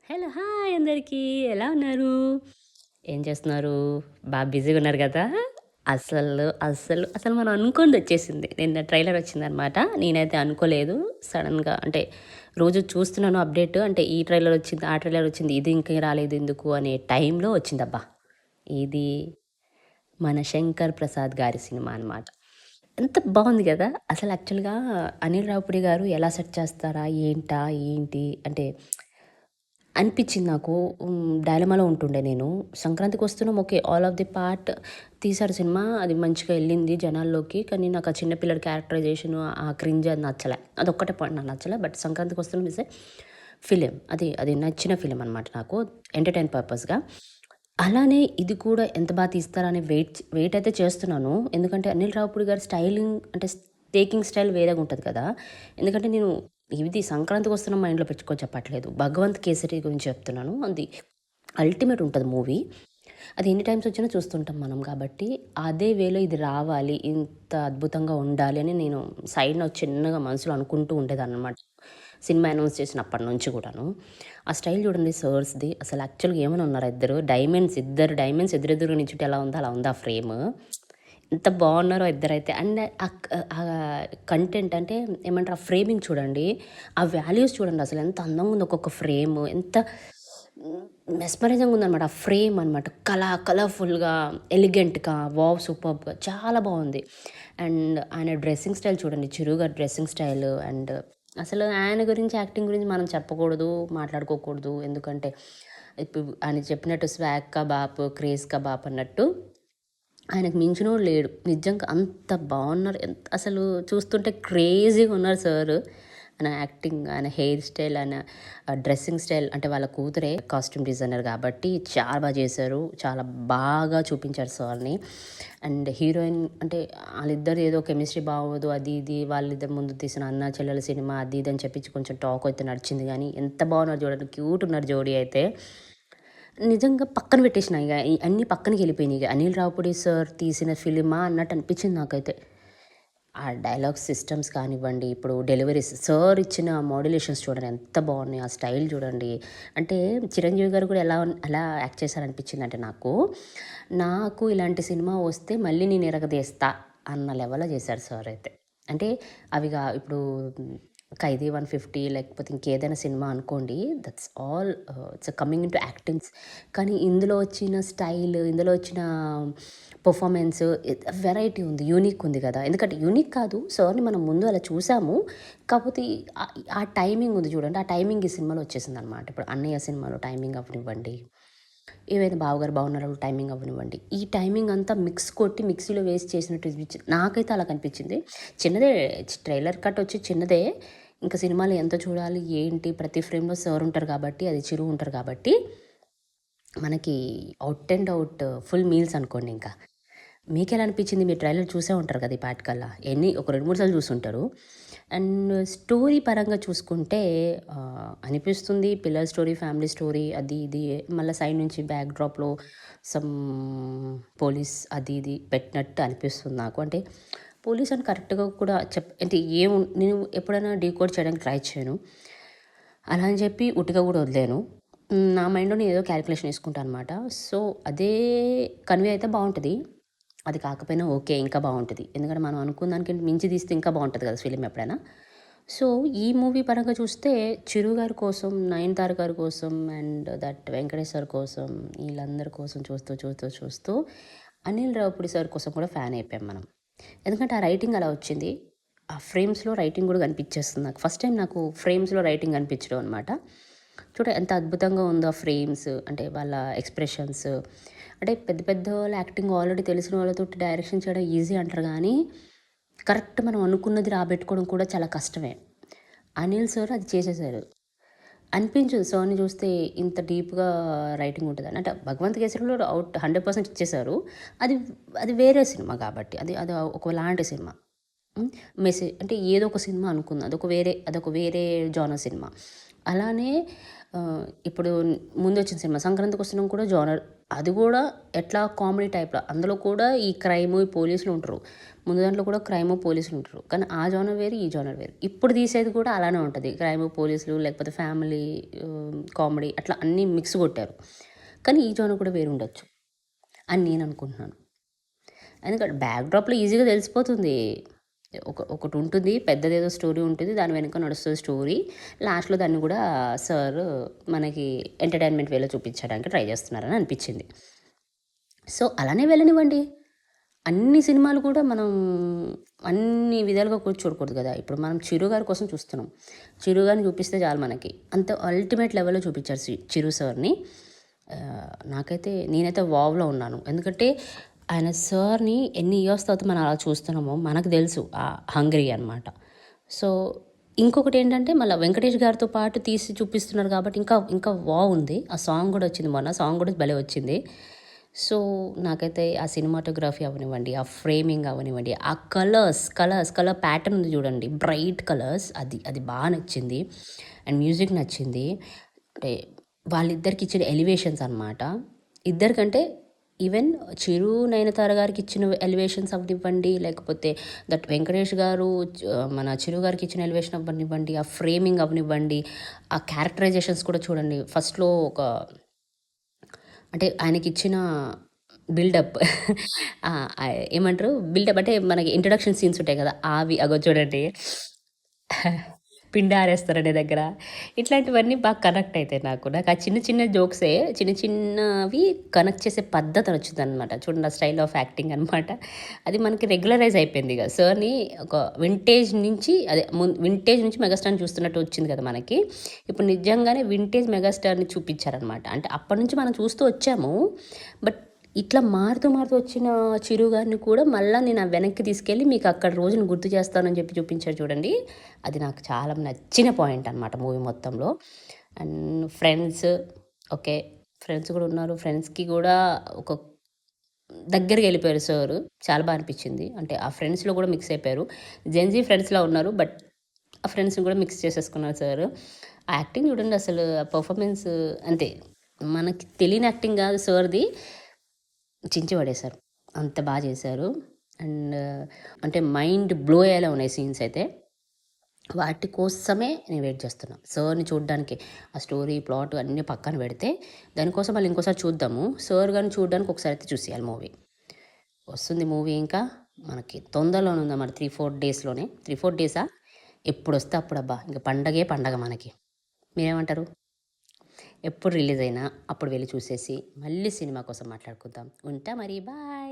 Hello! Hi అందరికీ. ఎలా ఉన్నారు? ఏం చేస్తున్నారు? బిజీగా ఉన్నారు గదా! అసలు మనం అనుకోనిదొచ్చేసింది. నిన్న ట్రైలర్ వచ్చిందనమాట. నేనైతే అనుకోలేదు. సడెన్‌గా అంటే రోజు చూస్తున్నాను అప్డేట్. అంటే ఈ ట్రైలర్ వచ్చింది, ఆ ట్రైలర్ వచ్చింది. ఇది ఇంకా రాలేదెందుకు అనే టైంలో వచ్చిందబ్బా! ఇది మన 'శంకర్ ప్రసాద్' గారి సినిమా అనమాట. ఎంత బావుంది గదా! అసలు యాక్చువల్‌గా అనిల్ రావిపూడి గారు ఎలా సెట్ చేస్తారా? ఏంటి? అంటే అనిపిచ్చింది నాకు. డైలమాలో ఉంటుండే నేను. Sankranthiki Vasthunnam okay. All of the part తీశారు సినిమా. అది మంచిగా ఎళ్ళింది జనాల్లోకి. కానీ నాకు ఆ చిన్న పిల్లాడి క్యారెక్టరైజేషను, ఆ క్రింజ్ అది నచ్చలే. అదొక్కటే పాయింట్ నాకు నచ్చలే. But Sankranthiki Vasthunnam is a film. అది నచ్చిన ఫిలిం అనమాట నాకు. ఎంటర్‌టైన్ పర్పస్‌గా. అలానే ఇది కూడా ఎంత తీస్తారని వెయిట్ అయితే చేస్తున్నాను. ఎందుకంటే అనిల్ రావిపూడి గారి స్టైలింగ్ అంటే టేకింగ్ స్టైల్ వేరేగుంటది కదా! ఎందుకంటే నేను ఇది సంక్రాంతికొస్తున్న మైండ్‌లో పెట్టుకొని చెప్పట్లేదు. 'భగవంత్ కేసరి' గురించి చెప్తున్నాను. అది అల్టిమేట్ ఉంటది మూవీ. అది ఎన్ని టైమ్స్ వచ్చినా చూస్తుంటాం మనం కాబట్టి, అదే వేలో ఇది రావాలి, ఇంత అద్భుతంగా ఉండాలి అని నేను సైడ్‌న చిన్నగా మనసులో అనుకుంటూ ఉండేదాన్ననమాట. సినిమా అనౌన్స్ చేసినప్పటి నుంచి కూడాను. ఆ స్టైల్ చూడండి సార్స్‌ది. అసలు యాక్చువల్‌గా ఏమైనా ఉన్నారా ఇద్దరు డైమండ్స్ ఎదురెదురుగా నించుంటే ఎలా ఉందో అలా ఉంది ఆ ఫ్రేము. ఎంత బాగున్నారో ఇద్దరైతే. అండ్ కంటెంట్ అంటే ఏమంటారు ఆ ఫ్రేమింగ్ చూడండి. ఆ వాల్యూస్ చూడండి అసలు ఎంత అందంగా ఉందో ఒక్కొక్క ఫ్రేమ్. ఎంత మెస్మరైజింగ్‌గా ఉందనమాట. ఆ ఫ్రేమ్ అనమాట. కలర్‌ఫుల్‌గా, ఎలిగెంట్‌గా, వావ్! సూపర్బ్‌గా చాలా బావుంది. అండ్ ఆయన డ్రెస్సింగ్ స్టైల్ చూడండి. చిరు గారి డ్రెస్సింగ్ స్టైల్ అండ్ అసలు ఆయన గురించి యాక్టింగ్ గురించి మనం చెప్పకూడదు, మాట్లాడుకోకూడదు. ఎందుకంటే ఇప్పుడు ఆయన చెప్పినట్టు స్వాగ్ కా బాప్, క్రేజ్ కా బాప్ అన్నట్టు ఆయనకు మించినోడు లేడు. నిజంగా అంత బావున్నారు. అసలు చూస్తుంటే క్రేజీగా ఉన్నారు సారు. ఆయన యాక్టింగ్, ఆయన హెయిర్ స్టైల్, ఆయన డ్రెస్సింగ్ స్టైల్ అంటే వాళ్ళ కూతురే కాస్ట్యూమ్ డిజైనర్ కాబట్టి చాలా చేశారు. చాలా బాగా చూపించారు సార్‌ని. అండ్ హీరోయిన్ అంటే ఆళ్ళిద్దరు ఏదో కెమిస్ట్రీ బాగోదు అది ఇది వాళ్ళిద్దరు ముందు తీసిన అన్నా చెల్లెల సినిమా అది ఇది అని చెప్పి కొంచెం టాక్ అయితే నడిచింది గానీ ఎంత బాగున్నారు చూడండి. క్యూట్ ఉన్నారు జోడీ అయితే. నిజంగా పక్కన పెట్టేసినా ఇగ. అన్నీ పక్కనకెళ్ళిపోయినాయి ఇగ. అనిల్ రావిపూడి సార్ తీసిన ఫిలిమా అన్నట్టు అనిపించింది నాకైతే. ఆ డైలాగ్ సిస్టమ్స్ కానివ్వండి, ఇప్పుడు డెలివరీస్ సార్ ఇచ్చిన మోడ్యులేషన్స్ చూడండి ఎంత బాగున్నాయి. ఆ స్టైల్ చూడండి. అంటే చిరంజీవి గారు కూడా ఎలా యాక్ట్ చేశారనిపించిందంటే నాకు ఇలాంటి సినిమా వస్తే మళ్ళీ నేను ఇరగదీస్తా అన్న లెవెల్‌లో చేశారు సార్ అయితే. అంటే ఇప్పుడు 'ఖైదీ 150' లేకపోతే ఇంకేదైనా సినిమా అనుకోండి. That's all it's coming into actings. కానీ ఇందులో వచ్చిన స్టైల్, ఇందులో వచ్చిన పెర్ఫార్మెన్స్ వెరైటీ ఉంది. యూనిక్ ఉంది కదా! ఎందుకంటే యూనిక్ కాదు. సార్‌ని మనం ముందు అలా చూసాము. కాకపోతే ఆ టైమింగ్ ఉంది చూడండి. ఆ టైమింగ్ ఈ సినిమాలో వచ్చేసిందనమాట. ఇప్పుడు 'అన్నయ్య' సినిమాలో టైమింగ్ అవ్వనివ్వండి, ఏవైనా 'బావగారు బాగున్నారా' టైమింగ్ అవ్వనివ్వండి. ఈ టైమింగ్ అంతా మిక్స్ కొట్టి మిక్సీలో వేసి చేసినట్టు అనిపించింది. నాకైతే అలా కనిపించింది. చిన్నదే ట్రైలర్ కట్ వచ్చి చిన్నదే. ఇంకా సినిమాలో ఎంత చూడాలి, ఏంటి ప్రతి ఫ్రేమ్‌లో సార్ ఉంటారు కాబట్టి, అది చిరు ఉంటారు కాబట్టి మనకి out and out full meals అనుకోండి ఇంకా. మీకెలా అనిపించింది? మీరు ట్రైలర్ చూసే ఉంటారు కదా! ఈ పాటికల్లా. ఒక 2, 3 సార్లు చూసుంటారు. అండ్ స్టోరీ పరంగా చూసుకుంటే అనిపిస్తుంది పిల్లల స్టోరీ, ఫ్యామిలీ స్టోరీ అది ఇది మళ్ళా సైడ్ నుంచి బ్యాక్ డ్రాప్‌లో సమ్ పోలీస్ అది ఇది పెట్టినట్టు అనిపిస్తుంది నాకు. అంటే పోలీస్ అని కరెక్ట్‌గా కూడా అంటే నేను ఎప్పుడైనా డీకోడ్ చేయడానికి ట్రై చేయను. అలా అని చెప్పి ఉట్టిగా కూడా వదిలేయను. నా మైండ్‌లో నేను ఏదో క్యాలిక్యులేషన్ ఏసుకుంటా అనమాట. సో, అదే కన్వే అయితే బావుంటది. అది కాకపోయినా ఓకే. ఇంకా బావుంటది. ఎందుకంటే మనం అనుకున్న దానికంటే మించి తీస్తే ఇంకా బావుంటది కదా! ఫిల్మ్ ఎప్పుడైనా. సో, ఈ మూవీ పరంగా చూస్తే 'చిరు' గారి కోసం, 'నయనతార' గారి కోసం అండ్ వెంకటేష్ సార్ కోసం వీళ్ళందరి కోసం చూస్తూ 'అనిల్ రావిపూడి' సార్ కోసం కూడా ఫ్యాన్ అయిపోయాం మనం. ఎందుకంటే ఆ రైటింగ్ అలా వచ్చింది. ఆ ఫ్రేమ్స్‌లో రైటింగ్ కూడా కనిపించేస్తుంది నాకు. ఫస్ట్ టైమ్ నాకు ఫ్రేమ్స్‌లో రైటింగ్ కనిపించడం అనమాట. ఎంత అద్భుతంగా ఉందో ఆ ఫ్రేమ్స్ అంటే వాళ్ళ ఎక్స్‌ప్రెషన్స్. అంటే పెద్ద పెద్ద వాళ్ళ యాక్టింగ్ ఆల్రెడీ తెలిసిన వాళ్ళతోటి డైరెక్షన్ చేయడం ఈజీ అంటారు గానీ, కరెక్ట్ మనం అనుకున్నది రాబెట్టుకోవడం కూడా చాలా కష్టమే. అనిల్ సార్ అది చేసేసారు. అనిపించదు సార్‌ని చూస్తే ఇంత డీప్‌గా రైటింగ్ ఉంటదని. అంటే 'భగవంత్ కేసరిలో' 100% ఇచ్చేసారు. అది అది వేరే సినిమా కాబట్టి. అది ఒకలాంటి సినిమా. హ్మ్. అంటే ఏదో ఒక సినిమా అనుకుందాం. అదొక వేరే జానర్ సినిమా. అలానే ఇప్పుడు ముందొచ్చిన సినిమా 'సంక్రాంతికి వస్తున్నాం' కూడా జోనర్ అది కూడా ఎట్లా కామెడీ టైప్‌లో. అందులో కూడా ఈ క్రైము, ఈ పోలీసులు ఉంటారు. ముందు దాంట్లో కూడా క్రైము, పోలీసులు ఉంటారు. కానీ ఆ జోనర్ వేరు, ఈ జోనర్ వేరు. ఇప్పుడు తీసేది కూడా అలానే ఉంటది. క్రైము, పోలీసులు లేకపోతే ఫ్యామిలీ కామెడీ అట్లా అన్నీ మిక్స్ కొట్టారు. కానీ ఈ జోనర్ కూడా వేరు ఉండొచ్చు అని నేను అనుకుంటున్నాను. ఎందుకంటే బ్యాక్‌డ్రాప్‌లో ఈజీగా తెలిసిపోతుంది. ఒకటి ఉంటుంది, పెద్దదేదో స్టోరీ ఉంటుంది. దాని వెనక నడుస్తుంది స్టోరీ. లాస్ట్‌లో దాన్ని కూడా సార్ మనకి ఎంటర్‌టైన్‌మెంట్ వేలో చూపించడానికి ట్రై చేస్తున్నారని అనిపించింది. సో, అలానే వెళ్ళనివ్వండి. అన్ని సినిమాలు కూడా మనం అన్ని విధాలుగా కూడా చూడకూడదు కదా! ఇప్పుడు మనం 'చిరు' గారి కోసం చూస్తున్నాం. 'చిరు' గారిని చూపిస్తే చాలు మనకి. అంత అల్టిమేట్ లెవెల్‌లో చూపించారు 'చిరు' సార్‌ని. నాకైతే నేనైతే వావ్‌లో ఉన్నాను. ఎందుకంటే ఆయన సార్‌ని ఎన్ని ఇయర్స్ తర్వాత మనం అలా చూస్తున్నామో మనకు తెలుసు. హంగ్రీ అనమాట. సో, ఇంకొకటేంటంటే మళ్ళా వెంకటేష్ గారితో పాటు తీసి చూపిస్తున్నారు కాబట్టి ఇంకా ఇంకా వావ్ ఉంది. ఆ సాంగ్ కూడా వచ్చింది మొన్న. సాంగ్ కూడా భలే వచ్చింది. సో, నాకైతే ఆ సినిమాటోగ్రఫీ అవ్వనివ్వండి, ఆ ఫ్రేమింగ్ అవ్వనివ్వండి, ఆ కలర్ ప్యాటర్న్ ఉంది చూడండి. బ్రైట్ కలర్స్ అది బాగా నచ్చింది. అండ్ మ్యూజిక్ నచ్చింది. అంటే వాళ్ళిద్దరికి ఇచ్చిన ఎలివేషన్స్ అనమాట. ఇద్దరికంటే ఈవెన్ 'చిరు' 'నయనతార' గారికి ఇచ్చిన ఎలివేషన్స్ అవ్వనివ్వండి, లేకపోతే దట్ వెంకటేష్ గారు మన 'చిరు' గారికి ఇచ్చిన ఎలివేషన్ అవ్వనివ్వండి, ఆ ఫ్రేమింగ్ అవ్వనివ్వండి, ఆ క్యారెక్టరైజేషన్స్ కూడా చూడండి. ఫస్ట్‌లో అంటే ఆయనకిచ్చిన బిల్డప్ ఏమంటారు బిల్డప్ అంటే మనకి ఇంట్రడక్షన్ సీన్స్ ఉంటాయి కదా! అగో చూడండి. పిండి ఆరేస్తారనే దగ్గర ఇట్లాంటివన్నీ బాగా కనెక్ట్ అవుతాయి నాకు. నాకు ఆ చిన్న చిన్న జోక్సే చిన్న చిన్నవి కనెక్ట్ చేసే పద్ధతి నచ్చుతుందనమాట. చూడండి ఆ స్టైల్ ఆఫ్ యాక్టింగ్ అనమాట. అది మనకి రెగ్యులరైజ్ అయిపోయింది ఇక. సార్‌ని ఒక వింటేజ్ నుంచి వింటేజ్ నుంచి మెగాస్టార్‌ని చూస్తున్నట్టు వచ్చింది కదా మనకి. ఇప్పుడు నిజంగానే వింటేజ్ మెగాస్టార్‌ని చూపించారనమాట. అంటే అప్పటి నుంచి మనం చూస్తూ వచ్చాము. బట్ ఇట్లా మారుతూ వచ్చిన 'చిరు' గారిని కూడా మళ్ళా నేను వెనక్కి తీసుకెళ్ళి మీకు అక్కడ రోజును గుర్తు చేస్తానని చెప్పి చూపించారు చూడండి. అది నాకు చాలా నచ్చిన పాయింట్ అనమాట మూవీ మొత్తంలో. And friends okay. ఫ్రెండ్స్ కూడా ఉన్నారు. ఫ్రెండ్స్‌కి కూడా ఒక దగ్గరికి వెళ్ళిపోయారు సారు. చాలా అనిపించింది. అంటే ఆ ఫ్రెండ్స్‌లో కూడా మిక్స్ అయిపోయారు. జెన్‌జీ ఫ్రెండ్స్‌లా ఉన్నారు. బట్ ఆ ఫ్రెండ్స్‌ని కూడా మిక్స్ చేసేసుకున్నారు సారు. ఆ యాక్టింగ్ చూడండి అసలు ఆ పర్ఫార్మెన్స్ అంతే. మనకి తెలియని యాక్టింగ్ కాదు సార్‌ది. చించి పడేశారు. అంత చేశారు. అండ్ అంటే మైండ్ బ్లో అయ్యేలా ఉన్నాయి సీన్స్ అయితే. వాటి కోసమే నేను వెయిట్ చేస్తున్నా. సార్‌ని చూడ్డానికి. ఆ స్టోరీ, ప్లాట్ అన్నీ పక్కన పెడితే దానికోసం మళ్ళీ ఇంకోసారి చూద్దాము. సార్ గారిని చూడ్డానికి ఒకసారి అయితే చూసేయాలి మూవీ. వస్తుంది మూవీ ఇంకా మనకి తొందరలోనే ఉందన్నమాట. 3, 4 డేస్‌లోనే. 3, 4 డేసా? ఎప్పుడొస్తే అప్పుడబ్బా! ఇంక పండగే పండగ మనకి. మీరేమంటారు? ఎప్పుడు రిలీజ్ అయినా అప్పుడు వెళ్లి చూసేసి మళ్ళీ సినిమా కోసం మాట్లాడుకుందాం. ఉంటా మరి. బాయ్.